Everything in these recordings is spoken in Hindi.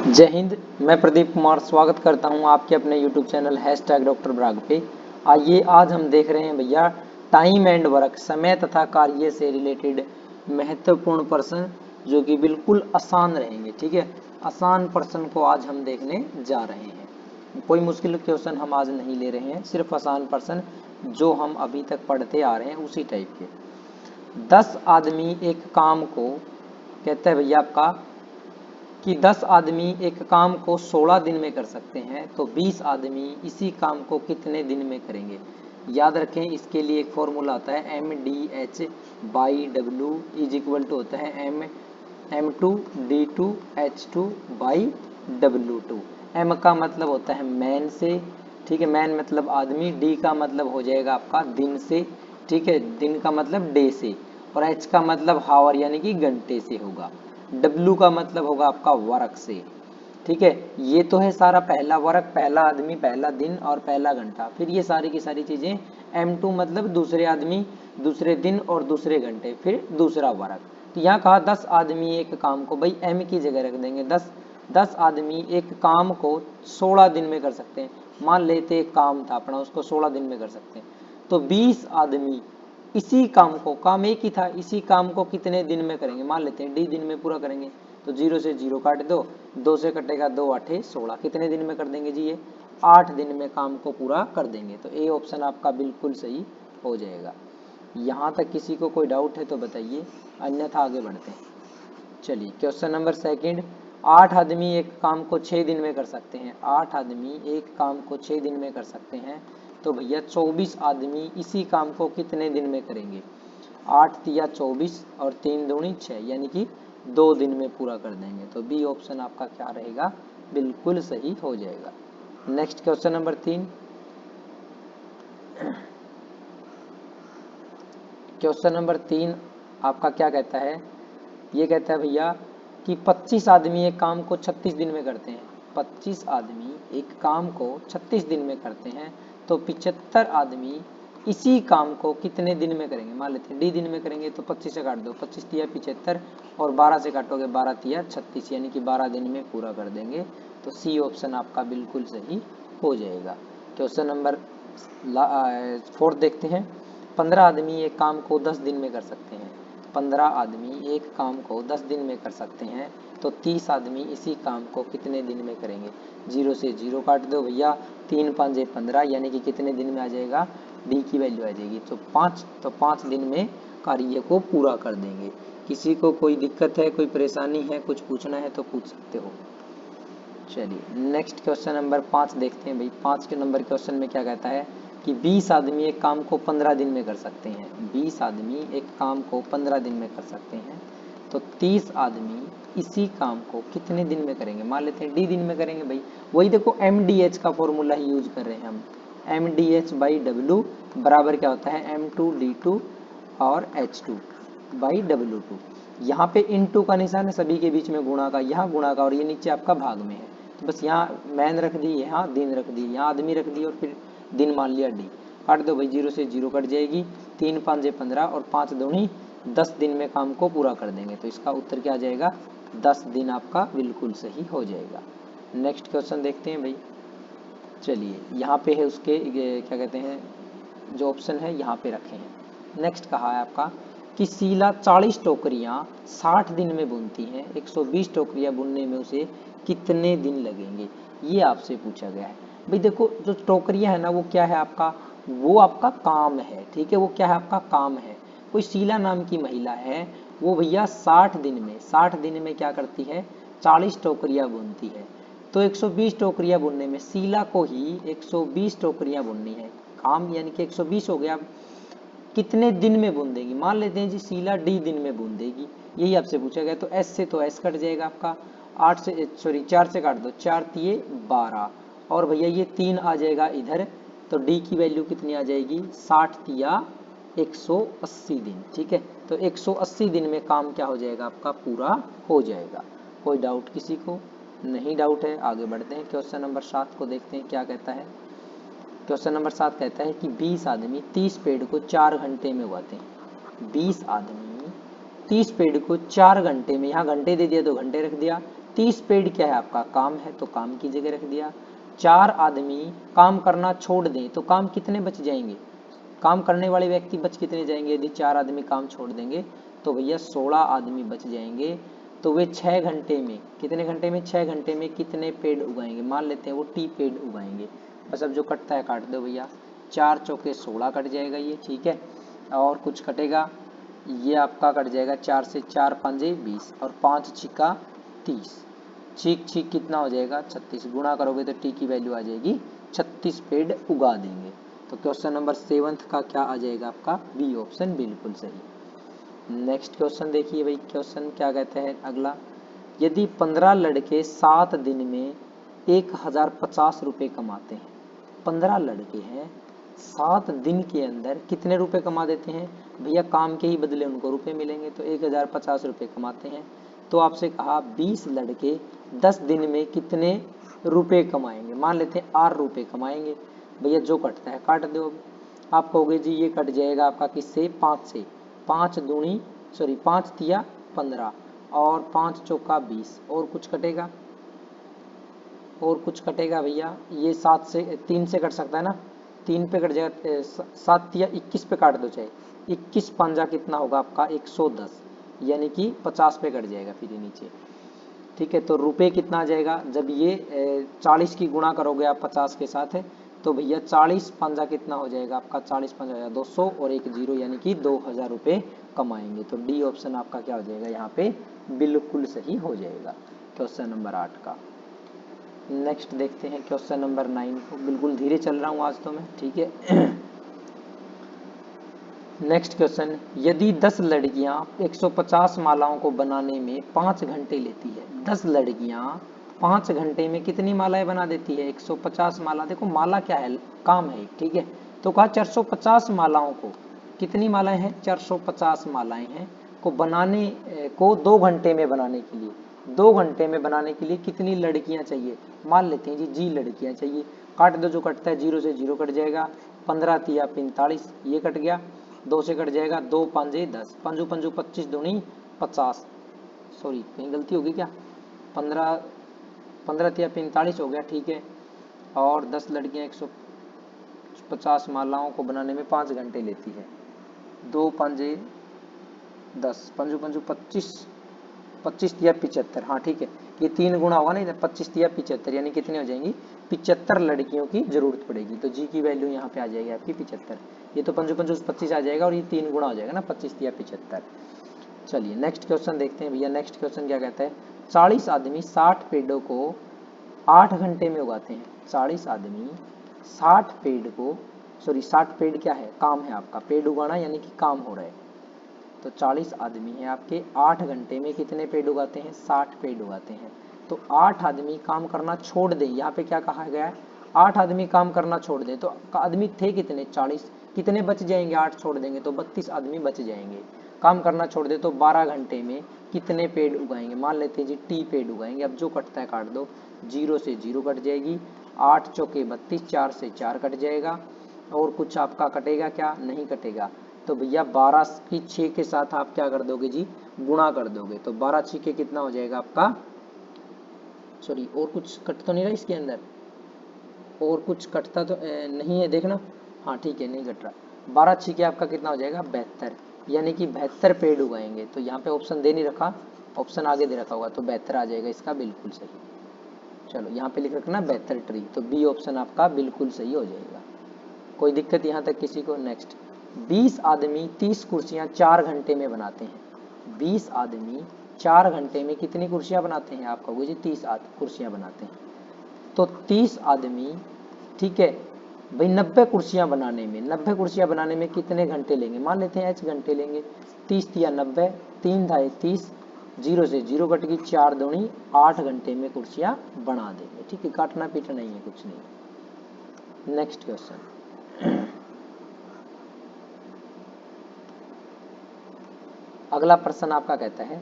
जय हिंद। मैं प्रदीप कुमार स्वागत करता हूं आपके अपने यूट्यूब चैनल #डॉक्टर ब्राग पे। आइए आज हम देख रहे हैं भैया टाइम एंड वर्क, समय तथा कार्य से रिलेटेड महत्वपूर्ण प्रश्न जो कि बिल्कुल आसान रहेंगे। ठीक है, आसान प्रश्न को आज हम देखने जा रहे हैं। कोई मुश्किल क्वेश्चन हम आज नहीं ले रहे हैं, सिर्फ आसान प्रश्न जो हम अभी तक पढ़ते आ रहे हैं उसी टाइप के। 10 आदमी एक काम को कहता है भैया आपका कि 10 आदमी एक काम को 16 दिन में कर सकते हैं, तो 20 आदमी इसी काम को कितने दिन में करेंगे। याद रखें, इसके लिए एक फॉर्मूला आता है MDH/W इज इक्वल टू होता है M2D2H2/W2। M का मतलब होता है मैन से, ठीक है, मैन मतलब आदमी, D का मतलब हो जाएगा आपका दिन से, ठीक है, दिन का मतलब डे से, और H का मतलब हावर यानी कि घंटे से होगा। W का मतलब होगा आपका वर्क से। ठीक है, ये तो है सारा पहला वर्क, पहला आदमी, पहला दिन और पहला घंटा। फिर ये सारी की सारी चीजें M2 मतलब दूसरे आदमी, दूसरे दिन और दूसरे घंटे, फिर दूसरा वर्क। तो यहाँ कहा 10 आदमी एक काम को, भाई M की जगह रख देंगे 10 आदमी एक काम को 16 दिन में कर सकते हैं। मान लेते एक काम था अपना, उसको 16 दिन में कर सकते हैं। तो 20 आदमी इसी काम को, काम एक ही था, इसी काम को कितने दिन में करेंगे। मान लेते हैं D दिन में पूरा करेंगे, तो 0 से 0 काट दो, 2 से कटेगा 2 8 16, कितने दिन में कर देंगे जी, ये 8 दिन में काम को पूरा कर देंगे। तो ए ऑप्शन आपका बिल्कुल सही हो जाएगा। यहाँ तक किसी को कोई डाउट है तो बताइए, अन्यथा आगे बढ़ते हैं। चलिए क्वेश्चन नंबर सेकंड, 8 आदमी एक काम को 6 दिन में कर सकते हैं। 8 आदमी एक काम को 6 दिन में कर सकते हैं, तो भैया 24 आदमी इसी काम को कितने दिन में करेंगे। 8 तिया 24 और 3 दूनी 6, यानी कि 2 दिन में पूरा कर देंगे। तो बी ऑप्शन आपका क्या रहेगा, बिल्कुल सही हो जाएगा। Next question number 3, question number 3 आपका क्या कहता है, ये कहता है भैया कि 25 आदमी एक काम को 36 दिन में करते हैं। 25 आदमी एक काम को 36 दिन में करते हैं, तो 75 आदमी इसी काम को कितने दिन में करेंगे। मान लेते हैं D दिन में करेंगे, तो 25 से काट दो, 25 तिया 75 और 12 से काटोगे 12 तिया 36, यानी कि 12 दिन में पूरा कर देंगे। तो सी ऑप्शन आपका बिल्कुल सही हो जाएगा। क्वेश्चन नंबर 4 देखते हैं, 15 आदमी एक काम को 10 दिन में कर सकते हैं। 15 आदमी एक काम को 10 दिन में कर सकते हैं, तो 30 आदमी इसी काम को कितने दिन में करेंगे। 0 से 0 काट दो भैया, 3 5 15, यानी कि कितने दिन में आ जाएगा, D की वैल्यू आ जाएगी तो 5 दिन में कार्य को पूरा कर देंगे। किसी को कोई दिक्कत है, कोई परेशानी है, कुछ पूछना है तो पूछ सकते हो। चलिए नेक्स्ट क्वेश्चन नंबर 5 देखते हैं भाई। 5 के नंबर क्वेश्चन में क्या कहता है कि 20 आदमी एक काम को 15 दिन में कर सकते हैं। 20 आदमी एक काम को 15 दिन में कर सकते हैं, तो 30 आदमी इसी काम को कितने दिन में करेंगे। मान लेते हैं D दिन में करेंगे भाई, वही देखो MDH का फॉर्मूला ही यूज कर रहे हैं हम। MDH/W बराबर क्या होता है, M2D2 और H2/W2। यहाँ पे इन2 का निशान है, सभी के बीच में गुणा का, यहाँ गुणा का, और ये नीचे आपका भाग में है। तो बस यहाँ मैन रख दी, यहाँ दिन रख दी, यहाँ आदमी रख दी और फिर दिन मान लिया D। काट दो भाई, 0 से 0 कट जाएगी, 3 5 15 और 5 दूनी 10 दिन में काम को पूरा कर देंगे। तो इसका उत्तर क्या आ जाएगा, 10 दिन आपका बिल्कुल सही हो जाएगा। नेक्स्ट क्वेश्चन देखते हैं भाई। चलिए यहाँ पे है उसके क्या कहते हैं, जो ऑप्शन है यहाँ पे रखे हैं। नेक्स्ट कहा है आपका कि शीला 40 टोकरियाँ 60 दिन में बुनती हैं, 120 टोकरियाँ बुनने में उसे कितने दिन लगेंगे, ये आपसे पूछा गया है। भाई देखो, जो टोकरियाँ है ना, वो क्या है आपका, वो आपका काम है। ठीक है, वो क्या है आपका काम है। कोई शीला नाम की महिला है, वो भैया 60 दिन में क्या करती है, 40 टोकरियाँ बुनती है। तो 120 टोकरियाँ बुनने में शीला को ही 120 टोकरियाँ बुननी है, काम यानी कि 120 हो गया। कितने दिन में बुन देगी, मान लेते हैं जी शीला D दिन में बुन देगी, यही आपसे पूछा गया। तो S से तो S कट जाएगा आपका, 4 से काट दो, 4 तिये 12 और भैया ये 3 आ जाएगा इधर, तो D की वैल्यू कितनी आ जाएगी, 60 तिया 180 दिन। ठीक है, तो 180 दिन में काम क्या हो जाएगा आपका, पूरा हो जाएगा। कोई डाउट किसी को नहीं, डाउट है, आगे बढ़ते हैं। क्वेश्चन नंबर 7 को देखते हैं क्या कहता है। क्वेश्चन नंबर 7 कहता है कि 20 आदमी 30 पेड़ को 4 घंटे में उगाते हैं। 20 आदमी 30 पेड़ को 4 घंटे में, यहाँ घंटे दे दिया तो घंटे रख दिया, 30 पेड़ क्या है आपका काम है, तो काम की जगह रख दिया। 4 आदमी काम करना छोड़ दें तो काम कितने बच जाएंगे, काम करने वाले व्यक्ति बच कितने जाएंगे, यदि 4 आदमी काम छोड़ देंगे तो भैया 16 आदमी बच जाएंगे। तो वे 6 घंटे में, कितने घंटे में, 6 घंटे में कितने पेड़ उगाएंगे, मान लेते हैं वो टी पेड़ उगाएंगे। बस अब जो कटता है काट दो भैया, 4 चौके 16 कट जाएगा ये, ठीक है। और कुछ कटेगा, ये आपका कट जाएगा 4 से 4 पंजे 20 और 5 छिक्का 30, छीक छीक कितना हो जाएगा 36, गुणा करोगे तो टी की वैल्यू आ जाएगी 36 पेड़ उगा देंगे। तो क्वेश्चन नंबर 7 का क्या आ जाएगा आपका, बी ऑप्शन बिल्कुल सही। नेक्स्ट क्वेश्चन देखिए भाई, क्वेश्चन क्या कहते हैं अगला, यदि 15 लड़के 7 दिन में 1050 रुपये कमाते हैं, 15 लड़के हैं 7 दिन के अंदर कितने रुपए कमा देते हैं, भैया काम के ही बदले उनको रुपए मिलेंगे, तो 1050 रुपये कमाते हैं। तो आपसे कहा 20 लड़के 10 दिन में कितने रुपए कमाएंगे, मान लेते हैं 8 रुपये कमाएंगे। भैया जो कटता है काट दो। आप कहोगे जी ये कट जाएगा आपका किससे, 5 से, 5 तिया 15 और 5 चौका 20, और कुछ कटेगा, और कुछ कटेगा भैया, ये 7 से 3 से कट सकता है ना, 3 पे कट जाएगा, 7 तिया 21 पे काट दो चाहे, 21 पंजा कितना होगा आपका 110, यानी कि 50 पे कट जाएगा फिर ये नीचे, ठीक है। तो रुपए कितना आ जाएगा, जब ये 40 की गुणा करोगे आप 50 के साथ है, तो भैया 40 पंजा कितना हो जाएगा आपका, 40 पंजा 200 और एक जीरो, यानी कि 2000 रुपये कमाएंगे। तो डी ऑप्शन आपका क्या हो जाएगा यहाँ पे, बिल्कुल सही हो जाएगा क्वेश्चन नंबर 8 का। नेक्स्ट देखते हैं क्वेश्चन नंबर 9 को, बिल्कुल धीरे चल रहा हूँ आज तो मैं, ठीक है। नेक्स्ट क्वेश्चन, यदि 10 लड़कियां 150 मालाओं को बनाने में 5 घंटे लेती है, 10 लड़कियां 5 घंटे में कितनी मालाएं बना देती है, 150 माला। देखो माला क्या है, काम है, ठीक है। तो कहा 450 मालाओं को, कितनी मालाएं हैं, 450 मालाएं हैं को बनाने को 2 घंटे में बनाने के लिए, 2 घंटे में बनाने के लिए कितनी लड़कियां चाहिए, मान लेते हैं जी लड़कियां चाहिए। काट दो, जो कटता है 0 से 0 कट जाएगा, 15 तिया 45, ये कट गया, 2 से कट जाएगा, 2 पांजे 10, पंजू पंजू 25 दूनी 50, सॉरी कहीं गलती होगी क्या, 15 तिया 45 हो गया, ठीक है। और 10 लड़कियां 150 मालाओं को बनाने में 5 घंटे लेती है, 2 पांजे 10, पंजू पंजू 25, 25 तिया 75, हाँ ठीक है, ये 3 गुना होगा ना इधर, 25 तिया 75, यानी कितनी हो जाएंगी, 75 लड़कियों की जरूरत पड़ेगी। तो जी की वैल्यू यहाँ पे आ जाएगी आपकी 75, ये तो पंजू पंजू 25 आ जाएगा और ये 3 गुना हो जाएगा ना, 25 तिया 75। चलिए नेक्स्ट क्वेश्चन देखते हैं भैया, नेक्स्ट क्वेश्चन क्या कहता है, 40 आदमी 60 पेड़ों को 8 घंटे में उगाते हैं, 40 आदमी 60 पेड़ को, सॉरी 60 पेड़ क्या है, काम है आपका, पेड़ उगाना यानी कि काम हो रहा है। तो 40 आदमी हैं आपके, 8 घंटे में कितने पेड़ उगाते हैं, 60 पेड़ उगाते हैं। तो 8 आदमी काम करना छोड़ दें, यहाँ पे क्या कहा गया है, 8 आदमी काम करना छोड़ दें, तो आदमी थे कितने 40, कितने बच जाएंगे, 8 छोड़ देंगे तो 32 आदमी बच जाएंगे। काम करना छोड़ दे तो 12 घंटे में कितने पेड़ उगाएंगे, मान लेते हैं जी टी पेड़ उगाएंगे। अब जो कटता है काट दो, 0 से 0 कट जाएगी, 8 चौके 32, 4 से 4 कट जाएगा, और कुछ आपका कटेगा क्या, नहीं कटेगा। तो भैया 12 की 6 के साथ आप क्या कर दोगे जी, गुणा कर दोगे, तो 12 6 कितना हो जाएगा आपका, सॉरी और कुछ कट तो नहीं रहा इसके अंदर, और कुछ कटता तो नहीं है, देखना, हाँ ठीक है नहीं कट रहा, 12 6 आपका कितना हो जाएगा 72, यानी कि 72 पेड़ उगाएंगे। तो यहाँ पे ऑप्शन दे नहीं रखा, ऑप्शन आगे दे रखा होगा, तो 72 आ जाएगा इसका बिल्कुल सही। चलो यहाँ पे लिख रखना 72 ट्री, तो बी ऑप्शन आपका बिल्कुल सही हो जाएगा। कोई दिक्कत यहाँ तक किसी को। नेक्स्ट, 20 आदमी 30 कुर्सियां 4 घंटे में बनाते हैं, 20 आदमी 4 घंटे में कितनी कुर्सियां बनाते हैं, आप कहोगे जी 30 कुर्सियां बनाते हैं। तो 30 आदमी, ठीक है भाई, 90 कुर्सियां बनाने में, 90 कुर्सियां बनाने में कितने घंटे लेंगे, मान लेते हैं 8 घंटे लेंगे, 30 तिया 90, 3 धाई 30, 0 से 0 कट गई, 4 दूनी 8 घंटे में कुर्सियां बना देंगे, ठीक है, काटना पीटना नहीं है कुछ नहीं। नेक्स्ट क्वेश्चन, अगला प्रश्न आपका कहता है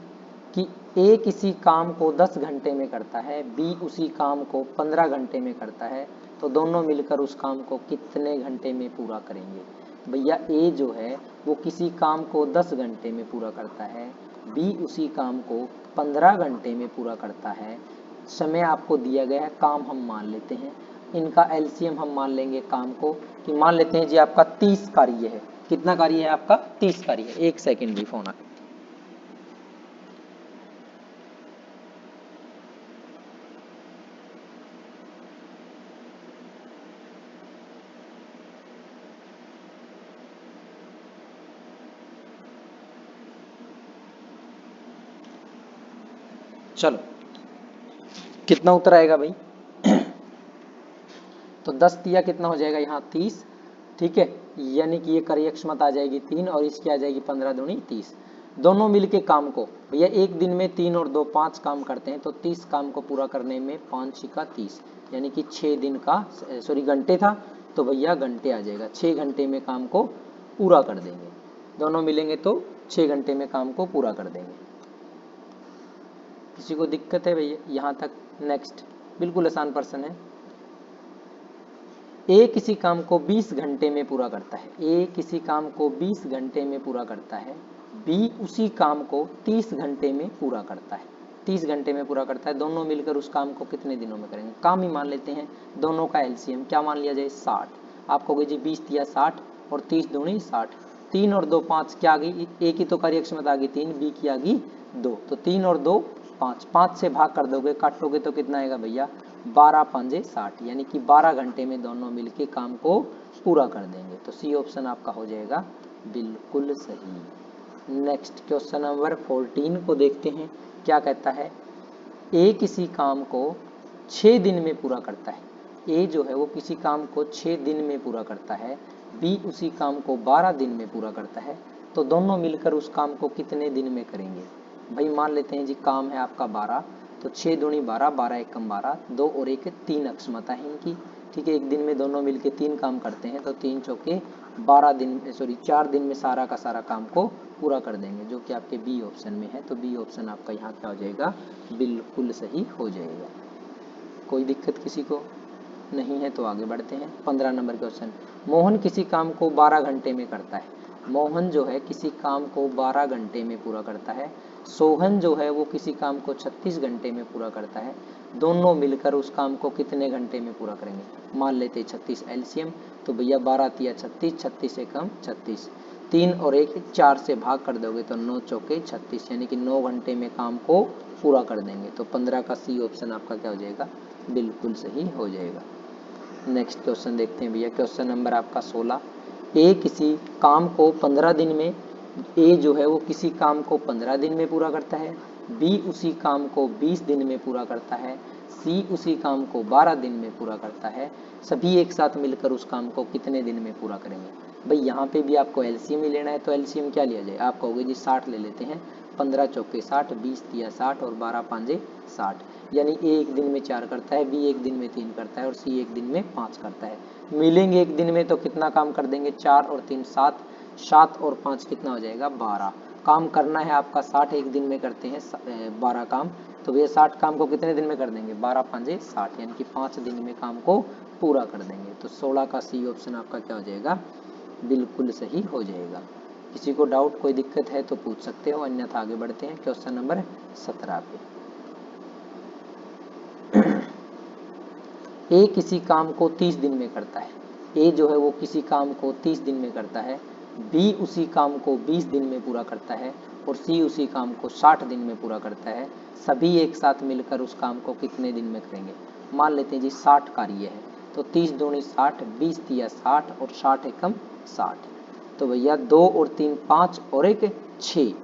कि ए किसी काम को 10 घंटे में करता है, बी उसी काम को 15 घंटे में करता है, तो दोनों मिलकर उस काम को कितने घंटे में पूरा करेंगे। भैया ए जो है वो किसी काम को 10 घंटे में पूरा करता है बी उसी काम को 15 घंटे में पूरा करता है। समय आपको दिया गया है, काम हम मान लेते हैं, इनका एलसीएम हम मान लेंगे काम को कि मान लेते हैं जी आपका 30 कार्य है। कितना कार्य है आपका? 30 कार्य है। एक सेकेंड भी फोन आ चलो कितना उत्तर आएगा भाई? तो 10 दिया कितना हो जाएगा यहाँ 30, ठीक है, यानी कि ये कार्यक्षमता आ जाएगी 3 और इसकी आ जाएगी 15 दूनी 30। दोनों मिलके काम को भैया एक दिन में 3 और 2 5 काम करते हैं, तो 30 काम को पूरा करने में 5 6 30 यानी कि 6 दिन का सॉरी घंटे था, तो भैया घंटे आ जाएगा। 6 घंटे में काम को पूरा कर देंगे, दोनों मिलेंगे तो 6 घंटे में काम को पूरा कर देंगे। किसी को दिक्कत है भैया यहाँ तक? नेक्स्ट बिल्कुल आसान प्रश्न है। ए किसी काम को 20 घंटे में पूरा करता है। ए किसी काम को 20 घंटे में पूरा करता है। बी उसी काम को 30 घंटे में पूरा करता है। 30 घंटे में पूरा करता है, दोनों मिलकर उस काम को कितने दिनों में करेंगे? काम ही मान लेते हैं, दोनों का एलसीएम क्या मान लिया जाए? 60। आप कहोगे जी 20 दिया 60 और 30 दूनी 60, 3 और 2 5 क्या आ गई? ए की तो कार्यक्षमता आ गई 3, बी की आ गई 2, तो 3 और 2 5, 5 से भाग कर दोगे, काटोगे तो कितना आएगा भैया? 12 5 60, यानी कि 12 घंटे में दोनों मिलके काम को पूरा कर देंगे। तो सी ऑप्शन आपका हो जाएगा बिल्कुल सही। नेक्स्ट क्वेश्चन नंबर 14 को देखते हैं, क्या कहता है? ए किसी काम को 6 दिन में पूरा करता है। ए जो है वो किसी काम को 6 दिन में पूरा करता है। बी उसी काम को 12 दिन में पूरा करता है, तो दोनों मिलकर उस काम को कितने दिन में करेंगे? भाई मान लेते हैं जी काम है आपका 12, तो 6 दूनी 12, 12 एक कम 12, 2 और 1 3 अक्षमता है इनकी, ठीक है। एक दिन में दोनों मिलके 3 काम करते हैं, तो 3 चौके 12 दिन सॉरी 4 दिन में सारा का सारा काम को पूरा कर देंगे, जो कि आपके बी ऑप्शन में है। तो बी ऑप्शन आपका यहाँ क्या हो जाएगा? बिल्कुल सही हो जाएगा। कोई दिक्कत किसी को नहीं है तो आगे बढ़ते हैं। 15 नंबर क्वेश्चन, मोहन किसी काम को 12 घंटे में करता है। मोहन जो है किसी काम को 12 घंटे में पूरा करता है। सोहन जो है वो किसी काम को 36 घंटे में पूरा करता है, दोनों मिलकर उस काम को कितने घंटे में पूरा करेंगे? मान लेते 36 एलसीएम, तो भैया 12 तिया 36, 36 से कम 36, 3 और 1 4 से भाग कर दोगे तो 9 चौके 36, यानी कि 9 घंटे में काम को पूरा कर देंगे। तो 15 का सी ऑप्शन आपका क्या हो जाएगा? बिल्कुल सही हो जाएगा। नेक्स्ट क्वेश्चन देखते हैं भैया, क्वेश्चन नंबर आपका 16, ए किसी काम को 15 दिन में, ए जो है वो किसी काम को 15 दिन में पूरा करता है। बी उसी काम को 20 दिन में पूरा करता है। सी उसी काम को 12 दिन में पूरा करता है, सभी एक साथ मिलकर उस काम को कितने दिन में पूरा करेंगे? भाई यहाँ पे भी आपको एलसीएम ही लेना है, तो एलसीएम क्या लिया जाए? आप कहोगे जी 60 ले लेते हैं, 15 चौके 60, 20 तिया 60 और 12 पांजे 60, यानी ए एक दिन में 4 करता है, बी एक दिन में 3 करता है और सी एक दिन में 5 करता है। मिलेंगे एक दिन में तो कितना काम कर देंगे? 4 और 3 7, 7 और 5 कितना हो जाएगा? 12। काम करना है आपका 60, एक दिन में करते हैं 12 काम, तो भैया 60 काम को कितने दिन में कर देंगे? 12 पांजे 60, यानी कि 5 दिन में काम को पूरा कर देंगे। तो 16 का सी ऑप्शन आपका क्या हो जाएगा? बिल्कुल सही हो जाएगा। किसी को डाउट कोई दिक्कत है तो पूछ सकते हो, अन्यथा आगे बढ़ते हैं क्वेश्चन नंबर 17 पे। ए किसी काम को 30 दिन में करता है। ए जो है वो किसी काम को 30 दिन में करता है। बी उसी काम को 20 दिन में पूरा करता है और सी उसी काम को 60 दिन में पूरा करता है, सभी एक साथ मिलकर उस काम को कितने दिन में करेंगे? मान लेते हैं जी 60 कार्य है, तो 30 दूनी 60, 20 तिया 60 और 60 एकम 60, तो भैया 2 और 3 5 और 1 6,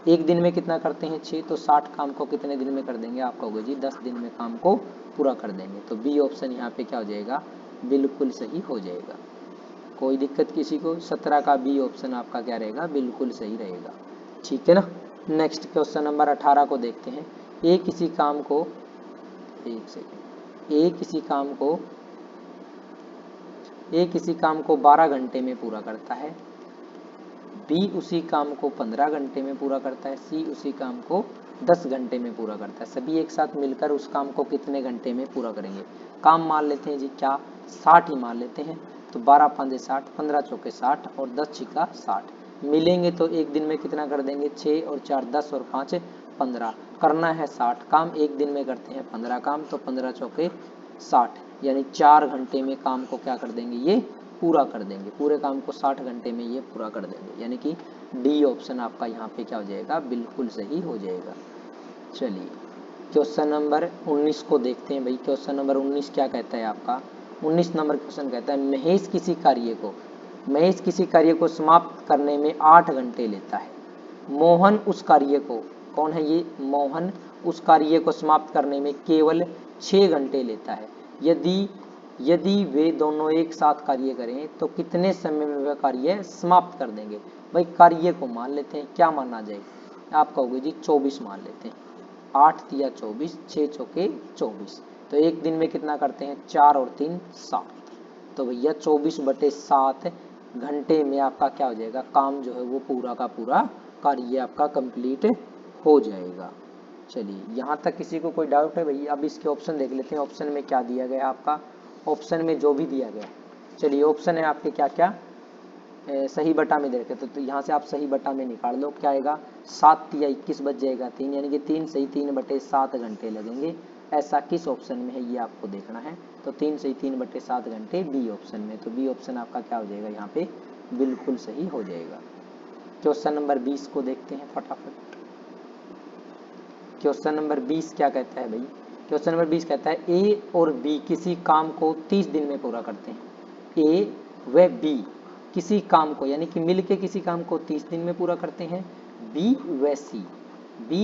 एक दिन में कितना करते हैं? 6, तो 60 काम को कितने दिन में कर देंगे? आप कहोगे जी 10 दिन में काम को पूरा कर देंगे। तो बी ऑप्शन यहाँ पे क्या हो जाएगा? बिल्कुल सही हो जाएगा। कोई दिक्कत किसी को? 17 का बी ऑप्शन आपका क्या रहेगा? बिल्कुल सही रहेगा, ठीक है ना। नेक्स्ट क्वेश्चन नंबर 18 को देखते हैं। ए किसी काम को, एक सेकेंड, ए किसी काम को 12 घंटे में पूरा करता है। बी उसी काम को 15 घंटे में पूरा करता है। सी उसी काम को 10 घंटे में पूरा करता है, सभी एक साथ मिलकर उस काम को कितने घंटे में पूरा करेंगे? काम मान लेते हैं जी क्या? 60 ही मान लेते हैं, तो 12 पांजे 60, 15 चौके 60 और 10 छिका 60, मिलेंगे तो एक दिन में कितना कर देंगे, 6 और 4 10 और 5 15, करना है 60 काम, एक दिन में करते हैं 15 काम, तो 15 चौके 60, यानी 4 घंटे में काम को क्या कर देंगे, ये पूरा कर देंगे, पूरे काम को 60 घंटे में ये पूरा कर देंगे, यानी कि डी ऑप्शन आपका यहाँ पे क्या हो जाएगा, बिल्कुल सही हो जाएगा। चलिए क्वेश्चन नंबर 19 को देखते हैं भाई। क्वेश्चन नंबर 19 क्या कहता है आपका, 19 नंबर क्वेश्चन कहता है महेश किसी कार्य को समाप्त करने में 8 घंटे लेता है। मोहन उस कार्य को, कौन है ये, मोहन उस कार्य को समाप्त करने में केवल 6 घंटे लेता है। यदि वे दोनों एक साथ कार्य करें तो कितने समय में वह कार्य समाप्त कर देंगे। भाई कार्य को मान लेते हैं, क्या माना जाए, आप कहोगे जी 24 मान लेते हैं, 8 तिया 24, 6 चौके 24, तो एक दिन में कितना करते हैं, 4 और 3 7, तो भैया 24/7 घंटे में आपका क्या हो जाएगा, काम जो है वो पूरा का पूरा कार्य आपका कंप्लीट हो जाएगा। चलिए यहाँ तक किसी को कोई डाउट है भैया। अब इसके ऑप्शन देख लेते हैं, ऑप्शन में क्या दिया गया आपका, ऑप्शन में जो भी दिया गया, चलिए ऑप्शन है आपके क्या क्या, सही बटा में देखे तो यहाँ से आप सही बटा में निकाल लो, क्या आएगा, 7 तिया 21 बच जाएगा 3, यानी कि 3 सही 3/7 घंटे लगेंगे। ऐसा किस ऑप्शन में है ये आपको देखना है, तो 3 सही 3/7 घंटे बी ऑप्शन में, तो बी ऑप्शन आपका क्या हो जाएगा, यहाँ पे बिल्कुल सही हो जाएगा। क्वेश्चन नंबर 20 को देखते हैं फटाफट। क्वेश्चन नंबर 20 क्या कहता है भाई, क्वेश्चन नंबर 20 कहता है ए और बी किसी काम को 30 दिन में पूरा करते हैं। ए व बी किसी काम को, यानी कि मिलके किसी काम को 30 दिन में पूरा करते हैं। बी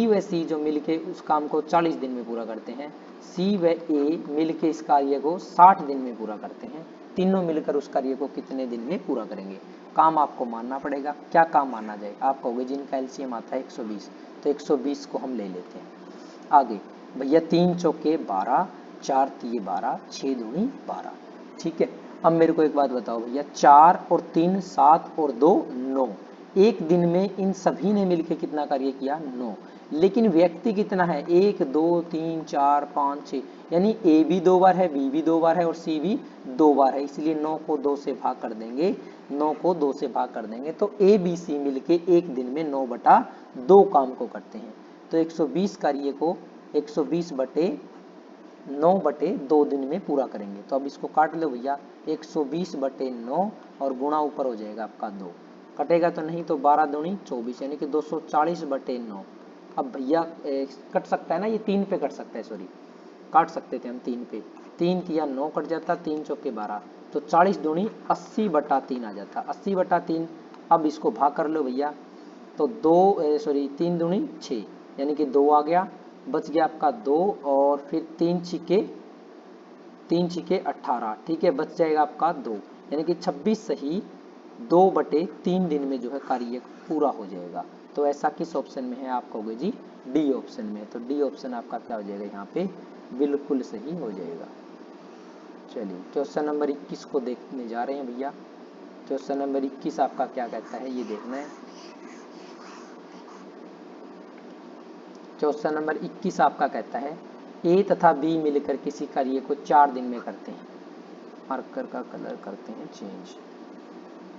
व सी जो मिलके उस काम को 40 दिन में पूरा करते हैं। सी व ए मिलके इस कार्य को 60 दिन में पूरा करते हैं। तीनों मिलकर उस कार्य को कितने दिन में पूरा करेंगे। काम आपको मानना पड़ेगा, क्या काम मानना जाए, आप कहोगे जिनका एलसीएम आता है 120, तो 120 को हम ले लेते हैं। आगे भैया 3 चौके 12, 4 तिये 12, 6 दूनी 12, ठीक है। अब मेरे को एक बात बताओ भैया, 4 और 3 7 और 2 9, एक दिन में इन सभी ने मिलकर कितना कार्य किया, 9, लेकिन व्यक्ति कितना है, 1 2 3 4 5 6, यानी ए भी 2 बार है, बी भी 2 बार है और सी भी 2 बार है, इसलिए 9 को 2 से भाग कर देंगे, 9 को 2 से भाग कर देंगे, तो ए बी सी मिलके एक दिन में 9/2 काम को करते हैं। तो 120 कार्य को 120/9/2 दिन में पूरा करेंगे। तो अब इसको काट लो भैया, 120/9 और गुणा ऊपर हो जाएगा आपका 2, कटेगा तो नहीं, तो 12 दूनी 24, यानी कि 240/9। अब भैया कट सकता है ना, ये 3 पे कट सकता है, सॉरी काट सकते थे हम 3 पे, 3 तिया 9 कट जाता, 3 चौके 12, तो 40 दूनी 80/3 आ जाता, 80/3। अब इसको भाग कर लो भैया, तो 3 दूनी 6, यानी कि 2 आ गया, बच गया आपका 2, और फिर 3 छिके 18, ठीक है, बच जाएगा आपका 2, यानी कि 26 सही 2/3 दिन में जो है कार्य पूरा हो जाएगा। तो ऐसा किस ऑप्शन में है, आप कहोगे जी डी ऑप्शन में, तो डी ऑप्शन आपका क्या हो जाएगा, यहाँ पे बिल्कुल सही हो जाएगा। चलिए क्वेश्चन नंबर 21 को देखने जा रहे हैं भैया। क्वेश्चन नंबर 21 आपका क्या कहता है, ये देखना है। क्वेश्चन नंबर 21 आपका कहता है ए तथा बी मिलकर किसी कार्य को 4 दिन में करते हैं। मार्कर का कलर करते हैं चेंज।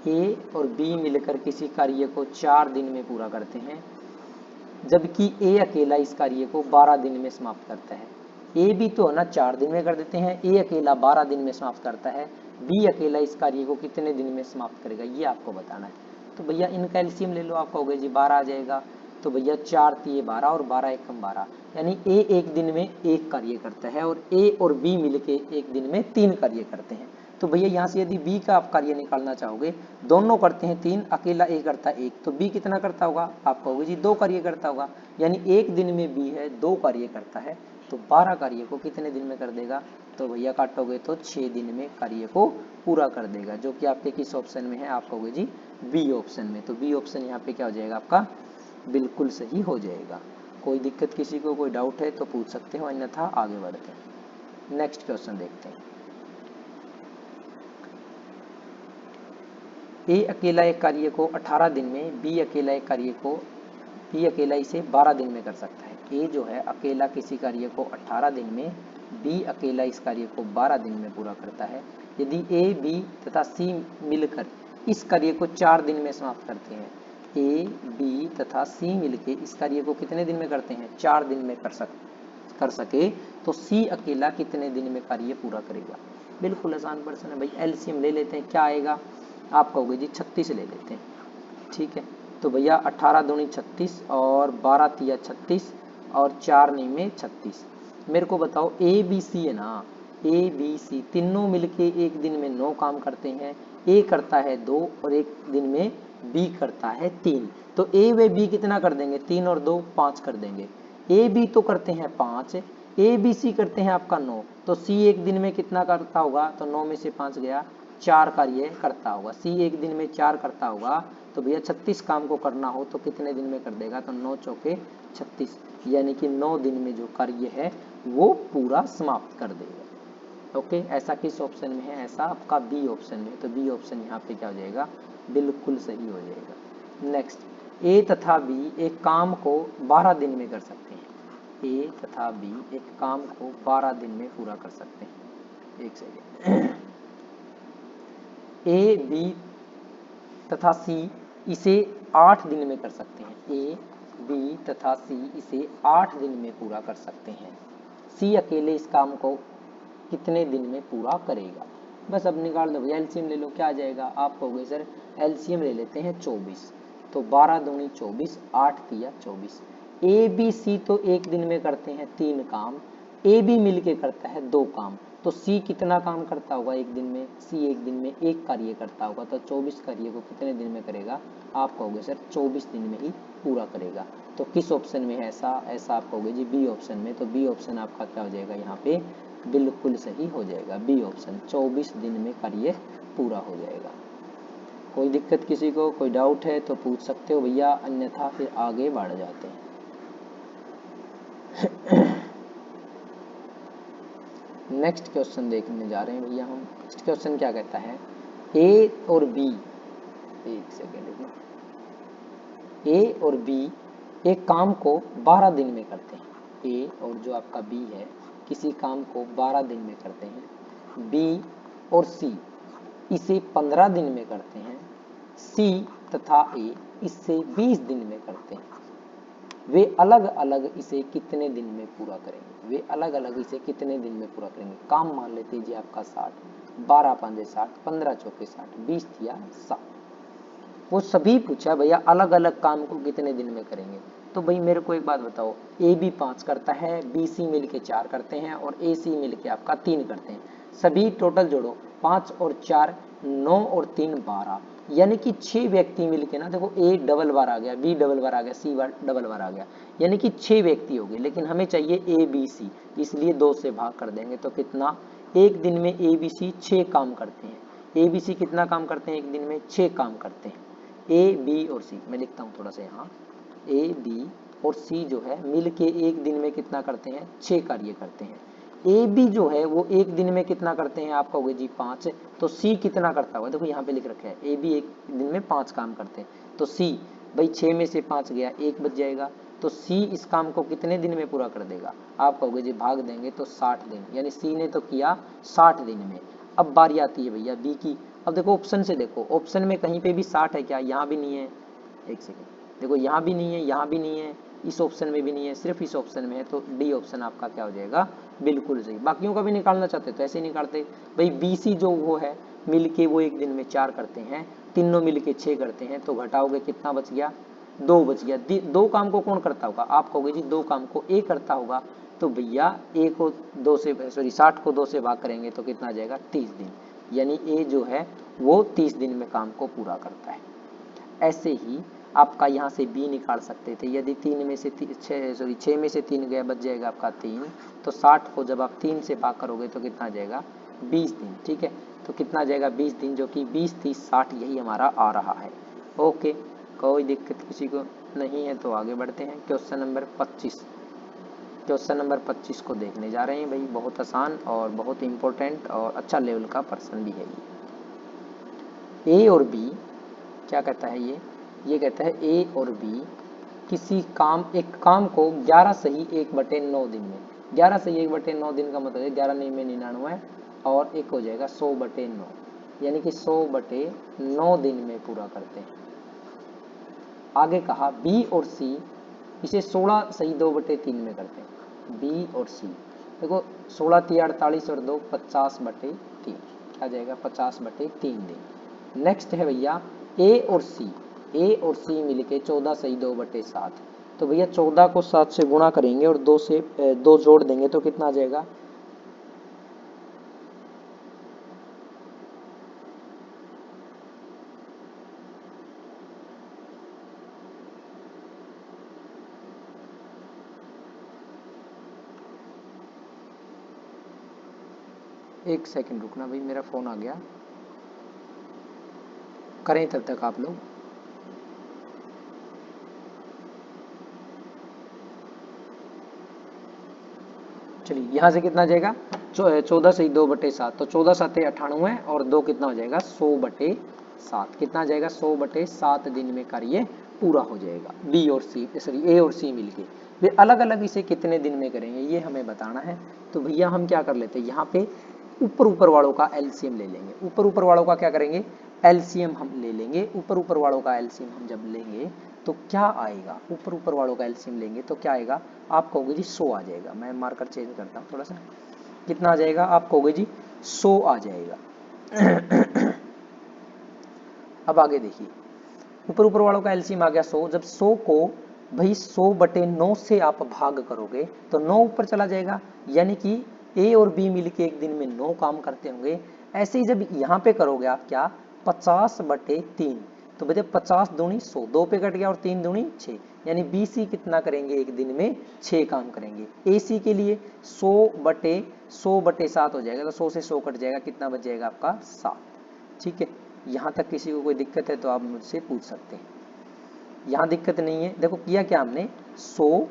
ए और बी मिलकर किसी कार्य को 4 दिन में पूरा करते हैं, जबकि ए अकेला इस कार्य को 12 दिन में समाप्त करता है। ए बी तो ना 4 दिन में कर देते हैं, ए अकेला 12 दिन में समाप्त करता है, बी अकेला इस कार्य को कितने दिन में समाप्त करेगा, ये आपको बताना है। तो भैया इनका एलसीएम ले लो, आप कहोगे जी 12 आ जाएगा, तो भैया 4 तिये 12 और 12 एकम 12, यानी ए एक दिन में एक कार्य करता है और ए और बी मिलके एक दिन में 3 कार्य करते हैं। तो भैया यहाँ से यदि बी का आप कार्य निकालना चाहोगे, दोनों करते हैं 3, अकेला ए करता है 1, तो बी कितना करता होगा, आप कहोगे जी 2 कार्य करता होगा, यानी एक दिन में बी है 2 कार्य करता है, तो 12 कार्य को कितने दिन में कर देगा, तो भैया काटोगे तो 6 दिन में कार्य को पूरा कर देगा, जो कि आपके किस ऑप्शन में है, आप कहोगे जी बी ऑप्शन में। तो बी ऑप्शन यहाँ पे क्या हो जाएगा आपका, बिल्कुल सही हो जाएगा। कोई दिक्कत किसी को कोई डाउट है तो पूछ सकते हो, अन्यथा आगे बढ़ते हैं। नेक्स्ट क्वेश्चन देखते हैं। ए अकेला एक कार्य को 18 दिन में, बी अकेला इसे 12 दिन में कर सकता है। ए जो है अकेला किसी कार्य को 18 दिन में, बी अकेला इस कार्य को 12 दिन में पूरा करता है। यदि ए बी तथा सी मिलकर इस कार्य को 4 दिन में समाप्त करते हैं, ए बी तथा सी मिलके इस कार्य को कितने दिन में करते हैं? 4 दिन में कर सके तो सी अकेला कितने दिन में कार्य पूरा करेगा? बिल्कुल आसान प्रश्न है भाई। एलसीएम ले लेते हैं, क्या आएगा? आप कहोगे जी 36 ले लेते हैं, ठीक है। तो भैया 18 दूनी 36 और 12 तिया 36 और 4 नी में 36। मेरे को बताओ ए बी सी है ना, ए बी सी तीनों मिलके एक दिन में 9 काम करते हैं। ए करता है 2 और एक दिन में बी करता है 3। तो ए व बी कितना कर देंगे? 3 और 2 5 कर देंगे। ए बी तो करते हैं 5, ए बी सी करते हैं आपका 9। तो सी एक दिन में कितना करता होगा? तो 9 में से 5 गया, 4 कार्य करता होगा। सी एक दिन में 4 करता होगा। तो भैया 36 काम को करना हो तो कितने दिन में कर देगा? तो 9 चौके 36, यानी कि 9 दिन में जो कार्य है वो पूरा समाप्त कर देगा। ओके, ऐसा किस ऑप्शन में है? ऐसा आपका बी ऑप्शन में। तो बी ऑप्शन यहाँ पे क्या हो जाएगा? बिल्कुल सही हो जाएगा। नेक्स्ट, ए तथा बी एक काम को 12 दिन में कर सकते हैं। ए तथा बी एक काम को 12 दिन में पूरा कर सकते हैं। एक सेकेंड। ए बी तथा सी इसे 8 दिन में कर सकते हैं। ए बी तथा सी इसे 8 दिन में पूरा कर सकते हैं। सी अकेले इस काम को कितने दिन में पूरा करेगा? बस अब निकाल दो भैया, एलसीएम ले लो, क्या आ जाएगा? आप कहोगे सर एलसीएम ले लेते हैं 24। तो 12 दूनी 24, 8 तिया 24। ए बी सी तो एक दिन में करते हैं 3 काम, ए बी मिलके करता है 2 काम। तो सी कितना काम करता होगा एक दिन में? सी एक दिन में एक कार्य करता होगा। तो 24 कार्य को कितने दिन में करेगा? आप कहोगे सर 24 दिन में ही पूरा करेगा। तो किस ऑप्शन में है ऐसा? ऐसा आप कहोगे जी बी ऑप्शन में। तो बी ऑप्शन आपका क्या हो जाएगा यहाँ पे? बिल्कुल सही हो जाएगा, बी ऑप्शन। 24 दिन में कार्य पूरा हो जाएगा। कोई दिक्कत किसी को, कोई डाउट है तो पूछ सकते हो भैया, अन्यथा फिर आगे बढ़ जाते हैं। नेक्स्ट क्वेश्चन देखने जा रहे हैं भैया हम। नेक्स्ट क्वेश्चन क्या कहता है? ए और बी, एक सेकेंड, ए और बी एक काम को 12 दिन में करते हैं। ए और जो आपका बी है किसी काम को 12 दिन में करते हैं। बी और सी इसे 15 दिन में करते हैं। सी तथा ए इससे 20 दिन में करते हैं। वे अलग अलग इसे कितने दिन में पूरा करेंगे? वे अलग अलग इसे कितने दिन में पूरा करेंगे? काम मान लेते जी आपका 60, 12 पंजे 60, 15 चौके 60, 20 तिया 60। वो सभी पूछा भैया अलग अलग काम को कितने दिन में करेंगे। तो भाई मेरे को एक बात बताओ, ए बी 5 करता है, बी सी मिलके 4 करते हैं और ए सी मिलके आपका 3 करते हैं। सभी टोटल जोड़ो, 5 और 4 9 और 3 12, यानी कि 6 व्यक्ति मिलके ना, देखो ए डबल बार आ गया, बी डबल बार आ गया, सी डबल बार आ गया, यानी कि 6 व्यक्ति हो गए। लेकिन हमें चाहिए ए बी सी, इसलिए 2 से भाग कर देंगे। तो कितना? एक दिन में ए बी सी 6 काम करते हैं। ए बी सी कितना काम करते हैं? एक दिन में 6 काम करते हैं। ए बी और सी, मैं लिखता हूँ थोड़ा सा यहाँ, ए बी और सी जो है मिलके एक दिन में कितना करते हैं? 6 कार्य करते हैं। ए बी जो है वो एक दिन में कितना करते हैं? आप कहोगे जी 5। तो सी कितना करता होगा? देखो यहाँ पे लिख रखा है ए बी एक दिन में 5 काम करते हैं। तो सी भाई 6 में से 5 गया, 1 बच जाएगा। तो सी इस काम को कितने दिन में पूरा कर देगा? आप कहोगे जी भाग देंगे तो 60 दिन, यानी सी ने तो किया 60 दिन में। अब बारी आती है भैया बी की। अब देखो ऑप्शन से देखो, ऑप्शन में कहीं पे भी 60 है क्या? यहाँ भी नहीं है। एक सेकेंड, देखो यहाँ भी नहीं है, यहाँ भी नहीं है, इस ऑप्शन में भी नहीं है, सिर्फ इस ऑप्शन में है। तो डी ऑप्शन आपका क्या हो जाएगा? बिल्कुल सही। बाकियों का भी निकालना चाहते तो ऐसे ही निकालते भाई। बी सी जो वो है मिलके वो एक दिन में 4 करते हैं, तीनों मिलके 6 करते हैं। तो घटाओगे कितना बच गया? 2 बच गया। 2 काम को कौन करता होगा? आप कहोगे जी 2 काम को ए करता होगा। तो भैया ए को 2 से, सॉरी 60 को 2 से भाग करेंगे तो कितना आ जाएगा? 30 दिन, यानी ए जो है वो 30 दिन में काम को पूरा करता है। ऐसे ही आपका यहाँ से बी निकाल सकते थे। यदि 3 में से 6 में से 3 गया, बच जाएगा आपका 3। तो 60 को जब आप 3 से भाग करोगे तो कितना आ जाएगा? 20 दिन, ठीक है। तो कितना आ जाएगा? 20 दिन, जो कि 20 30 60 यही हमारा आ रहा है। ओके, कोई दिक्कत किसी को नहीं है तो आगे बढ़ते हैं। क्वेश्चन नंबर 25, क्वेश्चन नंबर 25 को देखने जा रहे हैं भाई। बहुत आसान और बहुत इंपॉर्टेंट और अच्छा लेवल का प्रश्न भी है ये। ए और बी क्या कहता है ये कहता है ए और बी किसी काम, एक काम को 11 सही 1/9 दिन में, 11 सही 1/9 दिन का मतलब है 11 नहीं में 99 और एक हो जाएगा 100/9, यानी कि 100/9 दिन में पूरा करते हैं। आगे कहा बी और सी, इसे 16 सही 2/3 में करते हैं। बी और सी देखो 16 3 48 और 2 50/3 आ जाएगा 50/3 दिन। नेक्स्ट है भैया ए और सी मिलके 14 सही 2/7। तो भैया 14 को 7 से गुणा करेंगे और 2 से 2 जोड़ देंगे तो कितना आ जाएगा, एक सेकंड रुकना भाई, मेरा फोन आ गया, करें तब तक आप लोग। चलिए यहाँ से कितना आ जाएगा 14 सही 2/7, तो 14 7 98 और 2 कितना हो जाएगा 100/7, कितना आ जाएगा 100/7 दिन में कार्य पूरा हो जाएगा। बी और सी सॉरी ए और सी मिलके वे अलग अलग इसे कितने दिन में करेंगे ये हमें बताना है। तो भैया हम क्या कर लेते हैं, यहाँ पे ऊपर वालों का एलसीएम ले लेंगे। ऊपर वालों का क्या करेंगे, एलसीएम हम ले लेंगे। ऊपर वालों का एलसीएम हम जब लेंगे तो क्या आएगा, ऊपर वालों का एलसीएम लेंगे तो क्या आएगा, आप कहोगे जी 100 आ जाएगा। मैं मार्कर चेंज करता हूँ थोड़ा सा, कितना आ जाएगा, आप कहोगे जी 100 आ जाएगा। अब आगे देखिए, ऊपर वालों का एलसीएम आ गया 100। जब 100 को भाई 100/9 से आप भाग करोगे तो 9 ऊपर चला जाएगा, यानी कि ए और बी मिलके एक दिन में 9 काम करते होंगे। ऐसे ही जब यहाँ पे करोगे आप क्या 50/3, तो भैया 50 दूनी 100, 2 पे कट गया और 3 दूनी 6, यानी बी सी कितना करेंगे एक दिन में 6 काम करेंगे। ए सी के लिए 100/7 हो जाएगा, तो 100 से 100 कट जाएगा, कितना बच जाएगा आपका 7। ठीक है, यहाँ तक किसी को कोई दिक्कत है तो आप मुझसे पूछ सकते हैं, यहाँ दिक्कत नहीं है। देखो किया क्या हमने, 100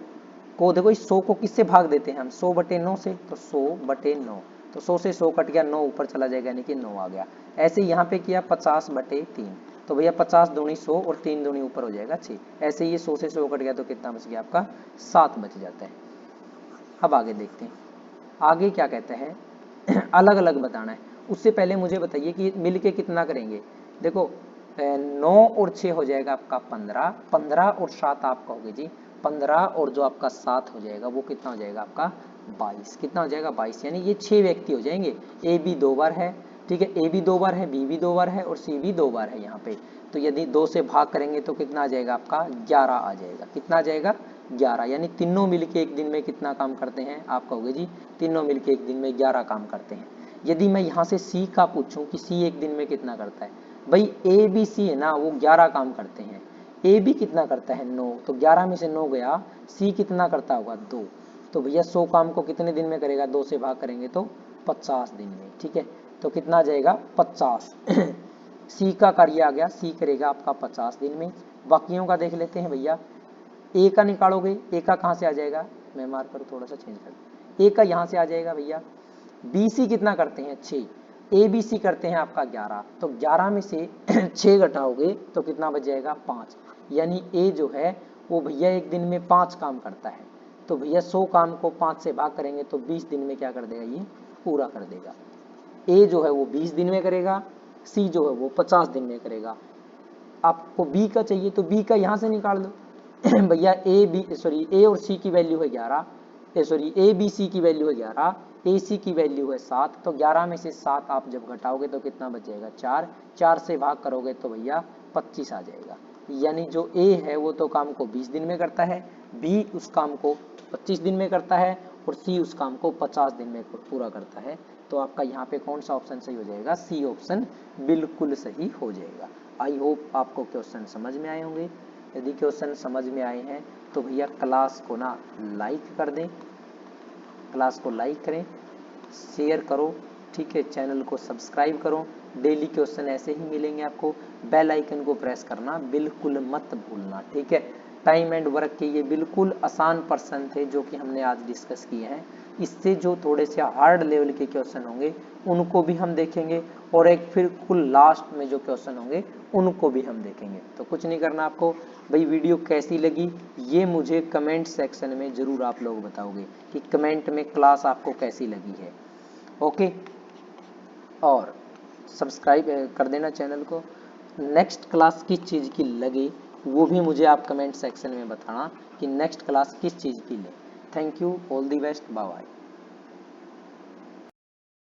को देखो इस 100 को किससे भाग देते हैं हम 100/9 से, तो 100/9, तो 100 से 100 कट गया, 9 ऊपर चला जाएगा यानी कि 9 आ गया। ऐसे यहाँ पे किया 50/3, तो भैया 50 दूनी 100 और 3 दूनी ऊपर हो जाएगा 6। ऐसे ही 100 से 100 कट गया तो कितना बच गया आपका 7 बच जाता है। अब आगे देखते हैं, आगे क्या कहता है अलग अलग बताना है। उससे पहले मुझे बताइए कि मिलके कितना करेंगे। देखो 9 और 6 हो जाएगा आपका 15, 15 और 7 आप कहोगे जी 15 और जो आपका 7 हो जाएगा वो कितना हो जाएगा आपका 22, कितना हो जाएगा 22, यानी ये 6 व्यक्ति हो जाएंगे। ए बी 2 बार है, ठीक है, ए भी 2 बार है, बी भी 2 बार है और सी भी 2 बार है यहाँ पे। तो यदि 2 से भाग करेंगे तो कितना आ जाएगा आपका 11 आ जाएगा, कितना आ जाएगा 11, यानी तीनों मिलके एक दिन में कितना काम करते हैं, आप कहोगे जी तीनों मिलके एक दिन में 11 काम करते हैं। यदि मैं यहाँ से सी का पूछूं कि सी एक दिन में कितना करता है, भाई ए बी सी है ना वो 11 काम करते हैं। ए बी कितना करता है 9, तो 11 में से 9 गया, सी कितना करता होगा 2, तो भैया 100 काम को कितने दिन में करेगा, 2 से भाग करेंगे तो 50 दिन में। ठीक है, तो कितना आ जाएगा 50। सी का कार्य आ गया, सी करेगा आपका 50 दिन में। बाकियों का देख लेते हैं भैया, ए का निकालोगे, ए का कहाँ से आ जाएगा, मैं मार्कर थोड़ा सा चेंज कर, ए का यहाँ से आ जाएगा भैया। बी सी कितना करते हैं 6, ए बी सी करते हैं आपका 11, तो 11 में से 6 घटाओगे तो कितना बच जाएगा 5, यानी ए जो है वो भैया एक दिन में 5 काम करता है। तो भैया 100 काम को 5 से भाग करेंगे तो 20 दिन में क्या कर देगा, ये पूरा कर देगा। ए जो है वो 20 दिन में करेगा, सी जो है वो 50 दिन में करेगा। आपको बी का चाहिए तो बी का यहाँ से निकाल दो। भैया ए और सी की वैल्यू है 11, ए बी सी की वैल्यू है 11, ए सी की वैल्यू है 7, तो 11 में से 7 आप जब घटाओगे तो कितना बच जाएगा 4, 4 से भाग करोगे तो भैया 25 आ जाएगा। यानी जो ए है वो तो काम को 20 दिन में करता है, बी उस काम को 25 दिन में करता है और सी उस काम को 50 दिन में पूरा करता है। तो आपका यहाँ पे कौन सा ऑप्शन सही हो जाएगा, सी ऑप्शन बिल्कुल सही हो जाएगा। आई होप आपको क्वेश्चन समझ में आए होंगे। यदि क्वेश्चन समझ में आए हैं तो भैया क्लास को ना लाइक कर दें, क्लास को लाइक करें, शेयर करो, ठीक है, चैनल को सब्सक्राइब करो। डेली क्वेश्चन ऐसे ही मिलेंगे आपको, बेल आइकन को प्रेस करना बिल्कुल मत भूलना। ठीक है, टाइम एंड वर्क के ये बिल्कुल आसान प्रश्न थे जो कि हमने आज डिस्कस किए हैं। इससे जो थोड़े से हार्ड लेवल के क्वेश्चन होंगे उनको भी हम देखेंगे और एक फिर कुल लास्ट में जो क्वेश्चन होंगे उनको भी हम देखेंगे। तो कुछ नहीं करना आपको, भाई वीडियो कैसी लगी ये मुझे कमेंट सेक्शन में ज़रूर आप लोग बताओगे कि कमेंट में क्लास आपको कैसी लगी है। ओके, और सब्सक्राइब कर देना चैनल को। नेक्स्ट क्लास किस चीज़ की लगे वो भी मुझे आप कमेंट सेक्शन में बताना कि नेक्स्ट क्लास किस चीज़ की ले। Thank you, all the best, bye bye.